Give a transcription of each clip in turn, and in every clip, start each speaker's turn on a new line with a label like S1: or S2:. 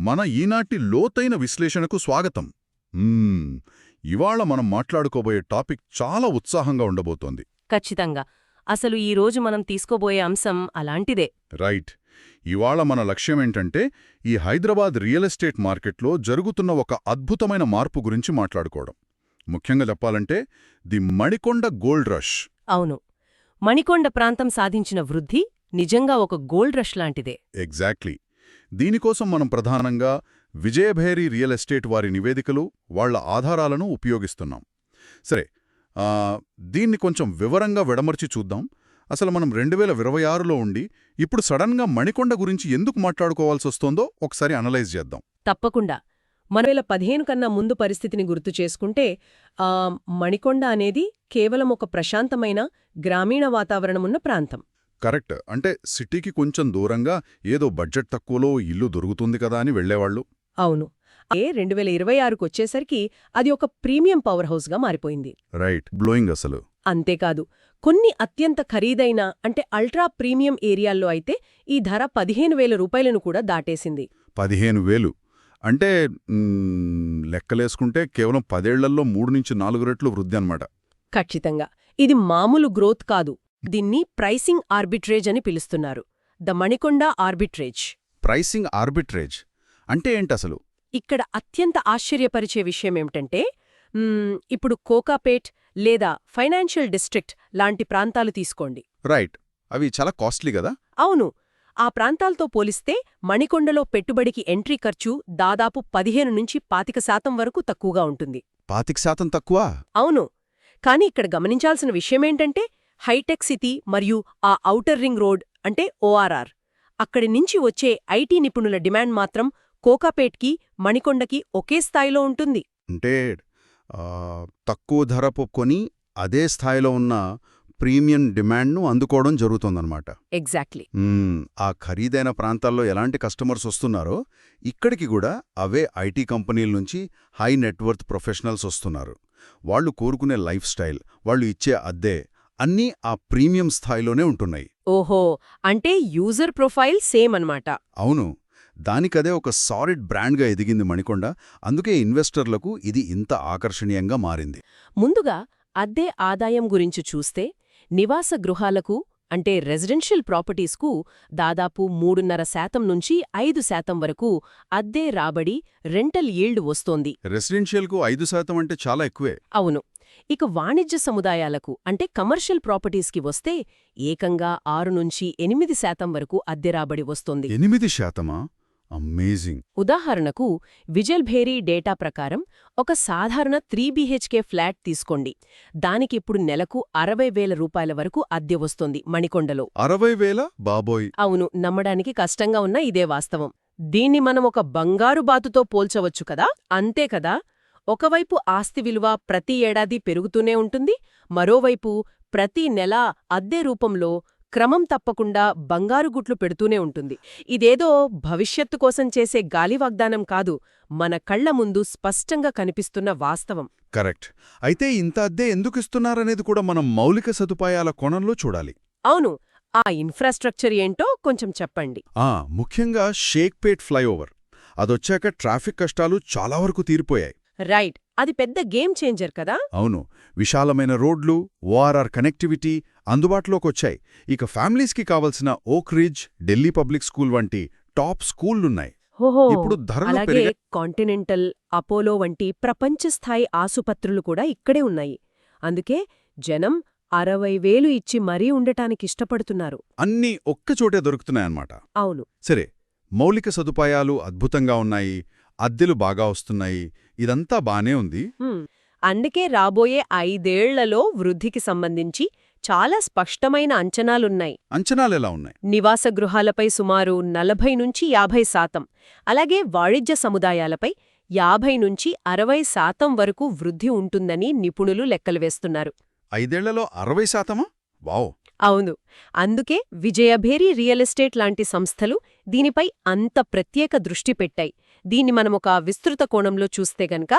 S1: మన ఈనాటి లోతైన విశ్లేషణకు స్వాగతం. ఇవాళ మనం మాట్లాడుకోబోయే టాపిక్ చాలా ఉత్సాహంగా ఉండబోతోంది.
S2: ఖచ్చితంగా. అసలు ఈ రోజు మనం తీసుకోబోయే అంశం అలాంటిదే.
S1: రైట్. ఇవాళ మన లక్ష్యమేంటంటే ఈ హైదరాబాద్ రియల్ ఎస్టేట్ మార్కెట్లో జరుగుతున్న ఒక అద్భుతమైన మార్పు గురించి మాట్లాడుకోవడం. ముఖ్యంగా చెప్పాలంటే ది మణికొండ గోల్డ్ రష్.
S2: అవును, మణికొండ ప్రాంతం సాధించిన వృద్ధి నిజంగా ఒక గోల్డ్ రష్ లాంటిదే.
S1: ఎగ్జాక్ట్లీ. దీనికోసం మనం ప్రధానంగా విజయభేరి రియల్ ఎస్టేట్ వారి నివేదికలు, వాళ్ల ఆధారాలను ఉపయోగిస్తున్నాం. సరే, దీన్ని కొంచెం వివరంగా విడమర్చి చూద్దాం. అసలు మనం 2026లో ఉండి ఇప్పుడు సడన్గా మణికొండ గురించి ఎందుకు మాట్లాడుకోవాల్సొస్తోందో ఒకసారి అనలైజ్ చేద్దాం.
S2: తప్పకుండా. 2015 కన్నా ముందు పరిస్థితిని గుర్తు చేసుకుంటే మణికొండ అనేది కేవలం ఒక ప్రశాంతమైన గ్రామీణ వాతావరణమున్న ప్రాంతం.
S1: కరెక్ట్. అంటే సిటీకి కొంచెం దూరంగా ఏదో బడ్జెట్ తక్కువలో ఇల్లు దొరుకుతుంది కదా అని వెళ్లేవాళ్లు.
S2: అవును. 2026కు వచ్చేసరికి అది ఒక ప్రీమియం పవర్ హౌస్గా మారిపోయింది.
S1: రైట్. బ్లోయింగ్ అసలు.
S2: అంతేకాదు, కొన్ని అత్యంత ఖరీదైన అంటే అల్ట్రా ప్రీమియం ఏరియాల్లో అయితే ఈ ధర 15,000 రూపాయలను కూడా దాటేసింది.
S1: 15,000 అంటే లెక్కలేసుకుంటే కేవలం 10 ఏళ్లలో 3-4 రెట్లు వృద్ధి అన్నమాట.
S2: ఖచ్చితంగా. ఇది మామూలు గ్రోత్ కాదు. దీన్ని ప్రైసింగ్ ఆర్బిట్రేజ్ అని పిలుస్తున్నారు. The Manikonda arbitrage.
S1: Pricing arbitrage అంటే ఏంటసలు?
S2: ఇక్కడ అత్యంత ఆశ్చర్యపరిచే విషయమేమిటంటే ఇప్పుడు కోకాపేట్ లేదా ఫైనాన్షియల్ డిస్ట్రిక్ట్ లాంటి ప్రాంతాలు తీసుకోండి.
S1: రైట్. అవి చాలా కాస్ట్లీ కదా?
S2: అవును. ఆ ప్రాంతాలతో పోలిస్తే మణికొండలో పెట్టుబడికి ఎంట్రీ ఖర్చు దాదాపు 15-25% వరకు తక్కువగా ఉంటుంది.
S1: 25% తక్కువ?
S2: అవును. కాని ఇక్కడ గమనించాల్సిన విషయమేంటంటే హైటెక్ సిటీ మరియు ఆ ఔటర్ రింగ్ రోడ్ అంటే ఓఆర్ఆర్, అక్కడి నుంచి వచ్చే ఐటీ నిపుణుల డిమాండ్ మాత్రం కోకాపేట్కి మణికొండకి ఒకే స్థాయిలో ఉంటుంది.
S1: అంటే తక్కువ ధరపు కొని అదే స్థాయిలో ఉన్న ప్రీమియం డిమాండ్ను అందుకోవడం జరుగుతోందన్నమాట.
S2: ఎగ్జాక్ట్లీ.
S1: ఆ ఖరీదైన ప్రాంతాల్లో ఎలాంటి కస్టమర్స్ వస్తున్నారో ఇక్కడికి కూడా అవే ఐటీ కంపెనీల నుంచి హై నెట్వర్త్ ప్రొఫెషనల్స్ వస్తున్నారు. వాళ్లు కోరుకునే లైఫ్ స్టైల్, వాళ్లు ఇచ్చే అద్దె అన్నీ ఆ ప్రీమియం స్థాయిలోనే ఉంటున్నాయి.
S2: ఓహో, అంటే యూజర్ ప్రొఫైల్ సేమ్ అన్నమాట.
S1: అవును. దానికదే ఒక సాలిడ్ బ్రాండ్గా ఎదిగింది మణికొండ. అందుకే ఇన్వెస్టర్లకు ఇది ఇంత ఆకర్షణీయంగా మారింది.
S2: ముందుగా అద్దె ఆదాయం గురించి చూస్తే నివాస గృహాలకు అంటే రెసిడెన్షియల్ ప్రాపర్టీస్కు దాదాపు 3.5% నుంచి 5% వరకు అద్దె రాబడి రెంటల్ ఈల్డ్ వస్తోంది.
S1: రెసిడెన్షియల్కు 5% అంటే చాలా ఎక్కువే.
S2: అవును. ఇక వాణిజ్య సముదాయాలకు అంటే కమర్షియల్ ప్రాపర్టీస్కి వస్తే ఏకంగా 6-8% వరకు అద్దె రాబడి వస్తోంది.
S1: 8%? అమేజింగ్.
S2: ఉదాహరణకు విజయభేరి డేటా ప్రకారం ఒక సాధారణ 3 BHK ఫ్లాట్ తీసుకోండి. దానికిప్పుడు నెలకు 60,000 రూపాయల వరకు అద్దె వస్తోంది మణికొండలో.
S1: 60,000? బాబోయ్.
S2: అవును, నమ్మడానికి కష్టంగా ఉన్న ఇదే వాస్తవం. దీన్ని మనం ఒక బంగారు బాతుతో పోల్చవచ్చు కదా. అంతే కదా. ఒకవైపు ఆస్తి విలువ ప్రతి ఏడాది పెరుగుతూనే ఉంటుంది, మరోవైపు ప్రతి నెలా అద్దె రూపంలో క్రమం తప్పకుండా బంగారు గుట్లు పెడుతూనే ఉంటుంది. ఇదేదో భవిష్యత్తు కోసం చేసే గాలి వాగ్దానం కాదు, మన కళ్ల ముందు స్పష్టంగా కనిపిస్తున్న వాస్తవం.
S1: కరెక్ట్. అయితే ఇంత అద్దె ఎందుకిస్తున్నారనేది కూడా మనం మౌలిక సదుపాయాల కోణంలో చూడాలి.
S2: అవును. ఆ ఇన్ఫ్రాస్ట్రక్చర్ ఏంటో కొంచెం చెప్పండి.
S1: ముఖ్యంగా షేక్పేట్ ఫ్లైఓవర్ అదొచ్చాక ట్రాఫిక్ కష్టాలు చాలా వరకు తీరిపోయాయి.
S2: రైట్. అది పెద్ద గేమ్ చేంజర్ కదా.
S1: అవును. విశాలమైన రోడ్లు, ఓఆర్ఆర్ కనెక్టివిటీ అందుబాటులోకొచ్చాయి. ఇక ఫ్యామిలీస్కి కావలసిన ఓక్ రిడ్జ్, ఢిల్లీ పబ్లిక్ స్కూల్ వంటి టాప్ స్కూళ్లున్నాయి. ఇప్పుడు
S2: అలాగే కాంటినెంటల్, అపోలో వంటి ప్రపంచస్థాయి ఆసుపత్రులు కూడా ఇక్కడే ఉన్నాయి. అందుకే జనం 60,000 ఇచ్చి మరీ ఉండటానికిష్టపడుతున్నారు.
S1: అన్నీ ఒక్కచోటే దొరుకుతున్నాయన్నమాట.
S2: అవును.
S1: సరే, మౌలిక సదుపాయాలు అద్భుతంగా ఉన్నాయి, అద్దెలు బాగా వస్తున్నాయి, ఇదంతా బానే ఉంది.
S2: అందుకే రాబోయే 5 ఏళ్లలో వృద్ధికి సంబంధించి చాలా స్పష్టమైన అంచనాలున్నాయి.
S1: అంచనాలెలా ఉన్నాయి?
S2: నివాస గృహాలపై సుమారు 40-50%, అలాగే వాణిజ్య సముదాయాలపై 50-60% వరకు వృద్ధి ఉంటుందని నిపుణులు లెక్కలు వేస్తున్నారు.
S1: 5 ఏళ్లలో 60%? వావ్.
S2: అవును. అందుకే విజయభేరి రియల్ ఎస్టేట్ లాంటి సంస్థలు దీనిపై అంత ప్రత్యేక దృష్టి పెట్టాయి. దీన్ని మనమొక విస్తృత కోణంలో చూస్తే గనక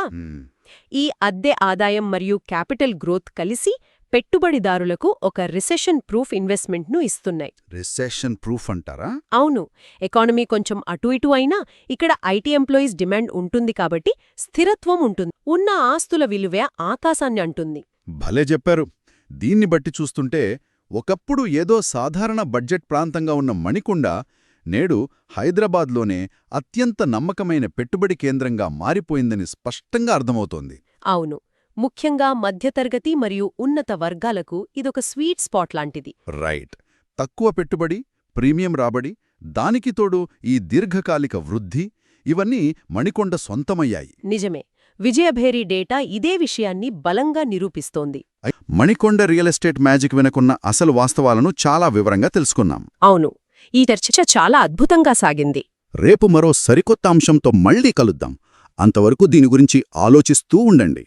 S2: ఈ అద్దె ఆదాయం మరియు క్యాపిటల్ గ్రోత్ కలిసి పెట్టుబడిదారులకు ఒక రిసెషన్ ప్రూఫ్ ఇన్వెస్ట్మెంట్ను ఇస్తున్నాయి.
S1: రిసెషన్ ప్రూఫ్ అంటారా?
S2: అవును, ఎకానమీ కొంచెం అటు ఇటు అయినా ఇక్కడ ఐటీ ఎంప్లాయీస్ డిమాండ్ ఉంటుంది కాబట్టి స్థిరత్వం ఉంటుంది. ఉన్న ఆస్తుల విలువే ఆకాశాన్ని అంటుంది.
S1: భలే చెప్పారు. దీన్ని బట్టి చూస్తుంటే ఒకప్పుడు ఏదో సాధారణ బడ్జెట్ ప్రాంతంగా ఉన్న మణికొండ నేడు హైదరాబాద్లోనే అత్యంత నమ్మకమైన పెట్టుబడి కేంద్రంగా మారిపోయిందని స్పష్టంగా అర్థమవుతోంది.
S2: అవును, ముఖ్యంగా మధ్యతరగతి మరియు ఉన్నత వర్గాలకు ఇదొక స్వీట్ స్పాట్ లాంటిది.
S1: రైట్. తక్కువ పెట్టుబడి, ప్రీమియం రాబడి, దానికి తోడు ఈ దీర్ఘకాలిక వృద్ధి, ఇవన్నీ మణికొండ సొంతమయ్యాయి.
S2: నిజమే. విజయభేరి డేటా ఇదే విషయాన్ని బలంగా నిరూపిస్తోంది.
S1: మణికొండ రియల్ ఎస్టేట్ మ్యాజిక్ వెనుకున్న అసలు వాస్తవాలను చాలా వివరంగా తెలుసుకున్నాం.
S2: అవును, ఈ చర్చ చాలా అద్భుతంగా సాగింది.
S1: రేపు మరో సరికొత్త అంశంతో మళ్ళీ కలుద్దాం. అంతవరకు దీని గురించి ఆలోచిస్తూ ఉండండి.